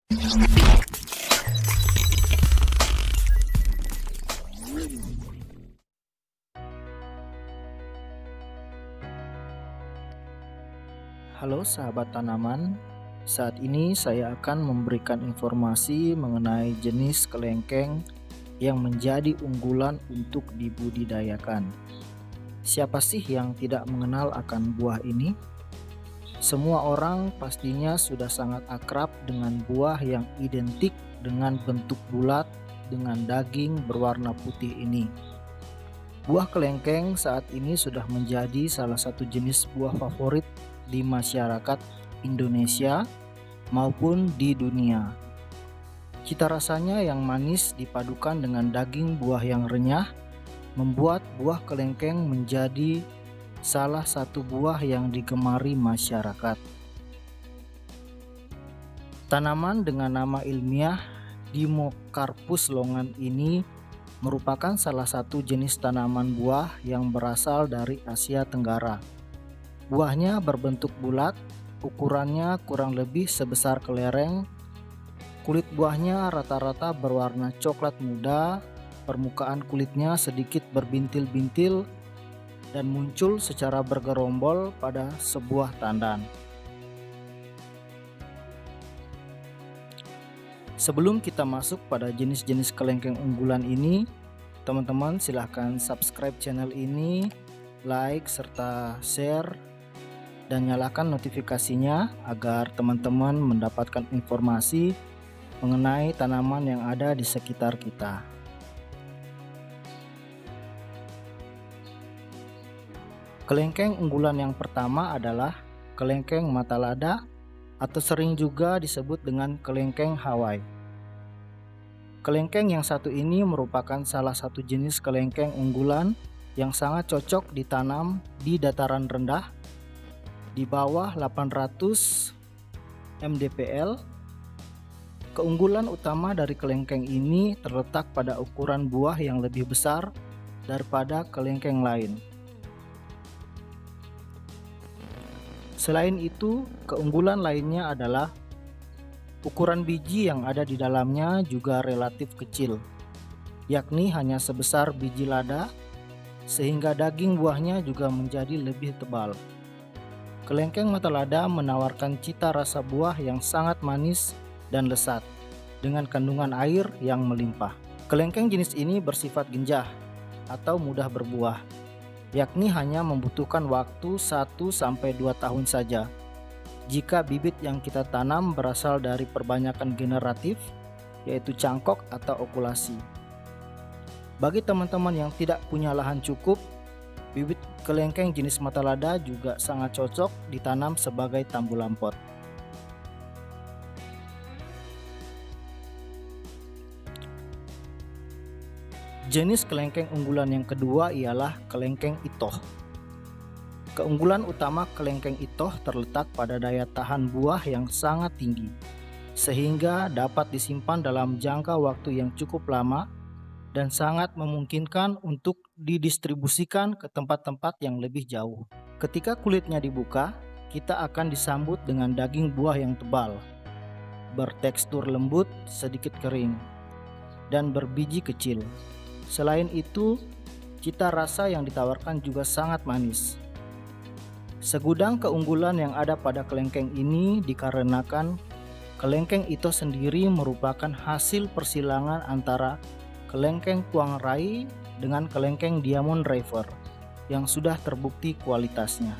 Halo sahabat tanaman, saat ini saya akan memberikan informasi mengenai jenis kelengkeng yang menjadi unggulan untuk dibudidayakan. Siapa sih yang tidak mengenal akan buah ini? Semua orang pastinya sudah sangat akrab dengan buah yang identik dengan bentuk bulat dengan daging berwarna putih ini. Buah kelengkeng saat ini sudah menjadi salah satu jenis buah favorit di masyarakat Indonesia maupun di dunia. Cita rasanya yang manis dipadukan dengan daging buah yang renyah membuat buah kelengkeng menjadi salah satu buah yang digemari masyarakat. Tanaman dengan nama ilmiah Democarpus longan ini merupakan salah satu jenis tanaman buah yang berasal dari Asia Tenggara. Buahnya berbentuk bulat, ukurannya kurang lebih sebesar kelereng. Kulit buahnya rata-rata berwarna coklat muda, permukaan kulitnya sedikit berbintil-bintil dan muncul secara bergerombol pada sebuah tandan. Sebelum kita masuk pada jenis-jenis kelengkeng unggulan ini, teman-teman silahkan subscribe channel ini, like serta share, dan nyalakan notifikasinya agar teman-teman mendapatkan informasi mengenai tanaman yang ada di sekitar kita. Kelengkeng unggulan yang pertama adalah kelengkeng mata lada atau sering juga disebut dengan kelengkeng Hawaii. Kelengkeng yang satu ini merupakan salah satu jenis kelengkeng unggulan yang sangat cocok ditanam di dataran rendah di bawah 800 mdpl. Keunggulan utama dari kelengkeng ini terletak pada ukuran buah yang lebih besar daripada kelengkeng lain. Selain itu, keunggulan lainnya adalah ukuran biji yang ada di dalamnya juga relatif kecil, yakni hanya sebesar biji lada, sehingga daging buahnya juga menjadi lebih tebal. Kelengkeng mata lada menawarkan cita rasa buah yang sangat manis dan lesat dengan kandungan air yang melimpah. Kelengkeng jenis ini bersifat genjah atau mudah berbuah, yakni hanya membutuhkan waktu 1-2 tahun saja jika bibit yang kita tanam berasal dari perbanyakan generatif, yaitu cangkok atau okulasi. Bagi teman-teman yang tidak punya lahan cukup, bibit kelengkeng jenis mata lada juga sangat cocok ditanam sebagai tambulan pot. Jenis kelengkeng unggulan yang kedua ialah kelengkeng itoh. Keunggulan utama kelengkeng itoh terletak pada daya tahan buah yang sangat tinggi, sehingga dapat disimpan dalam jangka waktu yang cukup lama dan sangat memungkinkan untuk didistribusikan ke tempat-tempat yang lebih jauh. Ketika kulitnya dibuka, kita akan disambut dengan daging buah yang tebal, bertekstur lembut, sedikit kering, dan berbiji kecil. Selain itu, cita rasa yang ditawarkan juga sangat manis. Segudang keunggulan yang ada pada kelengkeng ini dikarenakan kelengkeng itoh sendiri merupakan hasil persilangan antara kelengkeng Quang Rai dengan kelengkeng Diamond River yang sudah terbukti kualitasnya.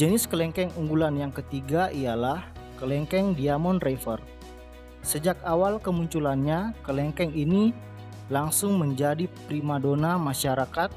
Jenis kelengkeng unggulan yang ketiga ialah kelengkeng Diamond River. Sejak awal kemunculannya, kelengkeng ini langsung menjadi primadona masyarakat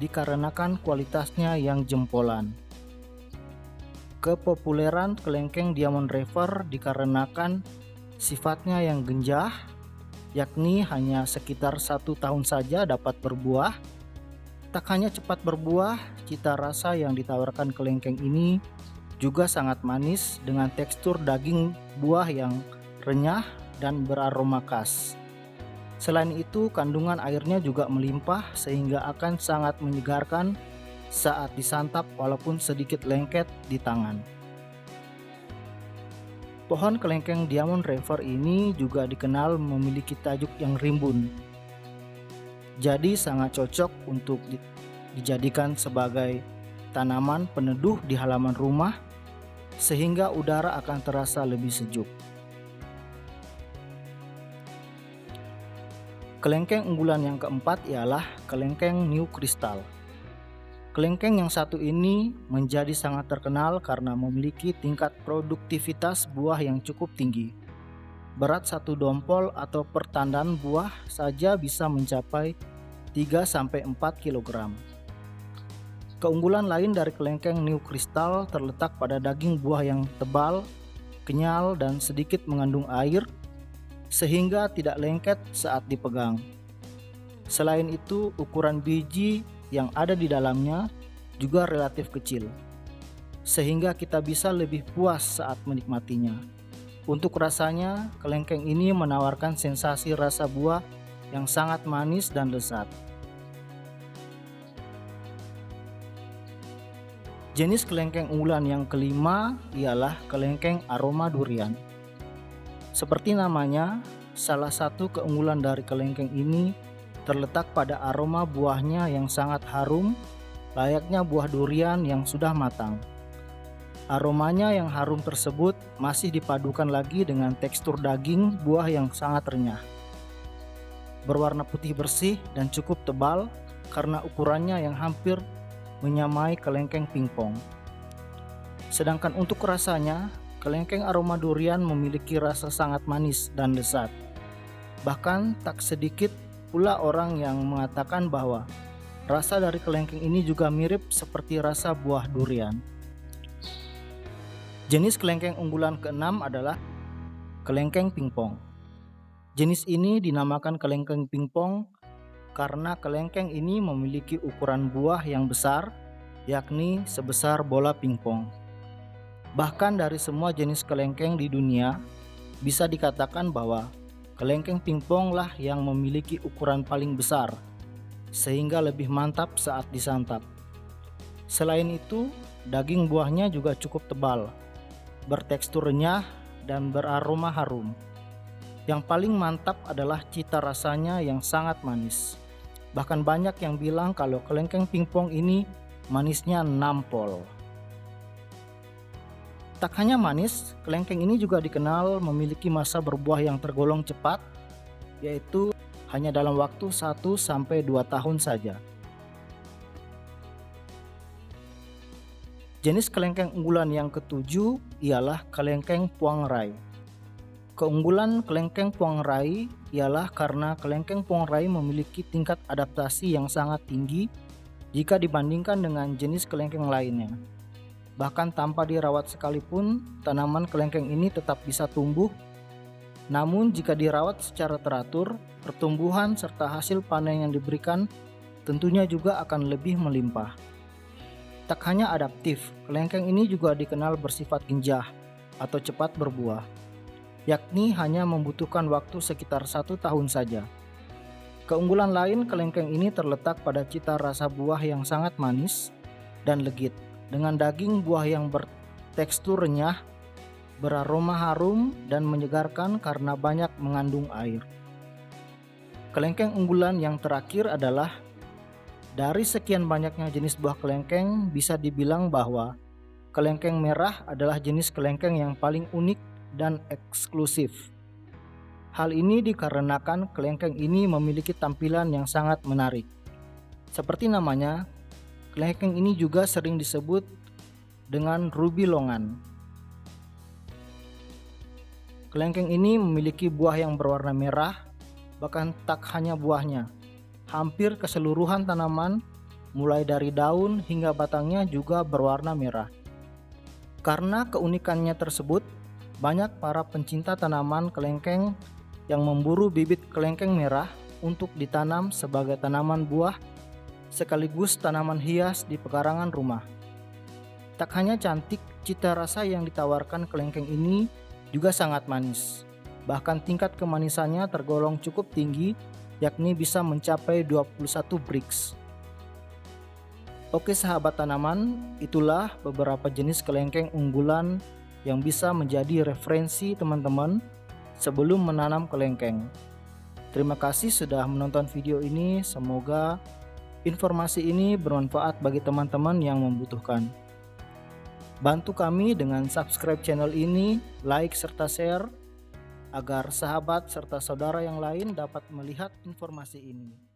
dikarenakan kualitasnya yang jempolan. Kepopuleran kelengkeng Diamond River dikarenakan sifatnya yang genjah, yakni hanya sekitar 1 tahun saja dapat berbuah. Tak hanya cepat berbuah, cita rasa yang ditawarkan kelengkeng ini juga sangat manis dengan tekstur daging buah yang renyah dan beraroma khas. Selain itu, kandungan airnya juga melimpah sehingga akan sangat menyegarkan saat disantap walaupun sedikit lengket di tangan. Pohon kelengkeng Diamond River ini juga dikenal memiliki tajuk yang rimbun. Jadi sangat cocok untuk dijadikan sebagai tanaman peneduh di halaman rumah sehingga udara akan terasa lebih sejuk. Kelengkeng unggulan yang keempat ialah kelengkeng New Crystal. Kelengkeng yang satu ini menjadi sangat terkenal karena memiliki tingkat produktivitas buah yang cukup tinggi. Berat satu dompol atau pertandan buah saja bisa mencapai 3-4 kg. Keunggulan lain dari kelengkeng New Crystal terletak pada daging buah yang tebal, kenyal, dan sedikit mengandung air, sehingga tidak lengket saat dipegang. Selain itu, ukuran biji yang ada di dalamnya juga relatif kecil, sehingga kita bisa lebih puas saat menikmatinya. Untuk rasanya, kelengkeng ini menawarkan sensasi rasa buah yang sangat manis dan lezat. Jenis kelengkeng unggulan yang kelima ialah kelengkeng aroma durian. Seperti namanya, salah satu keunggulan dari kelengkeng ini terletak pada aroma buahnya yang sangat harum, layaknya buah durian yang sudah matang. Aromanya yang harum tersebut masih dipadukan lagi dengan tekstur daging buah yang sangat renyah. Berwarna putih bersih dan cukup tebal karena ukurannya yang hampir menyamai kelengkeng pingpong. Sedangkan untuk rasanya, kelengkeng aroma durian memiliki rasa sangat manis dan lezat. Bahkan tak sedikit pula orang yang mengatakan bahwa rasa dari kelengkeng ini juga mirip seperti rasa buah durian. Jenis kelengkeng unggulan keenam adalah kelengkeng pingpong. Jenis ini dinamakan kelengkeng pingpong karena kelengkeng ini memiliki ukuran buah yang besar, yakni sebesar bola pingpong. Bahkan dari semua jenis kelengkeng di dunia, bisa dikatakan bahwa kelengkeng pingpong lah yang memiliki ukuran paling besar, sehingga lebih mantap saat disantap. Selain itu, daging buahnya juga cukup tebal, bertekstur renyah, dan beraroma harum. Yang paling mantap adalah cita rasanya yang sangat manis. Bahkan banyak yang bilang kalau kelengkeng pingpong ini manisnya nampol. Tak hanya manis, kelengkeng ini juga dikenal memiliki masa berbuah yang tergolong cepat, yaitu hanya dalam waktu 1-2 tahun saja. Jenis kelengkeng unggulan yang ketujuh ialah kelengkeng Puang Rai. Keunggulan kelengkeng Puang Rai ialah karena kelengkeng Puang Rai memiliki tingkat adaptasi yang sangat tinggi jika dibandingkan dengan jenis kelengkeng lainnya. Bahkan tanpa dirawat sekalipun, tanaman kelengkeng ini tetap bisa tumbuh. Namun jika dirawat secara teratur, pertumbuhan serta hasil panen yang diberikan tentunya juga akan lebih melimpah. Tak hanya adaptif, kelengkeng ini juga dikenal bersifat genjah atau cepat berbuah, yakni hanya membutuhkan waktu sekitar 1 tahun saja. Keunggulan lain kelengkeng ini terletak pada cita rasa buah yang sangat manis dan legit, dengan daging buah yang bertekstur renyah, beraroma harum, dan menyegarkan karena banyak mengandung air. Kelengkeng unggulan yang terakhir adalah, dari sekian banyaknya jenis buah kelengkeng, bisa dibilang bahwa kelengkeng merah adalah jenis kelengkeng yang paling unik dan eksklusif. Hal ini dikarenakan kelengkeng ini memiliki tampilan yang sangat menarik. Seperti namanya, kelengkeng ini juga sering disebut dengan ruby longan. Kelengkeng ini memiliki buah yang berwarna merah, bahkan tak hanya buahnya, hampir keseluruhan tanaman, mulai dari daun hingga batangnya juga berwarna merah. Karena keunikannya tersebut, banyak para pencinta tanaman kelengkeng yang memburu bibit kelengkeng merah untuk ditanam sebagai tanaman buah sekaligus tanaman hias di pekarangan rumah. Tak hanya cantik, cita rasa yang ditawarkan kelengkeng ini juga sangat manis. Bahkan tingkat kemanisannya tergolong cukup tinggi, yakni bisa mencapai 21 Brix. Oke sahabat tanaman, itulah beberapa jenis kelengkeng unggulan yang bisa menjadi referensi teman-teman sebelum menanam kelengkeng. Terima kasih sudah menonton video ini, semoga informasi ini bermanfaat bagi teman-teman yang membutuhkan. Bantu kami dengan subscribe channel ini, like serta share, agar sahabat serta saudara yang lain dapat melihat informasi ini.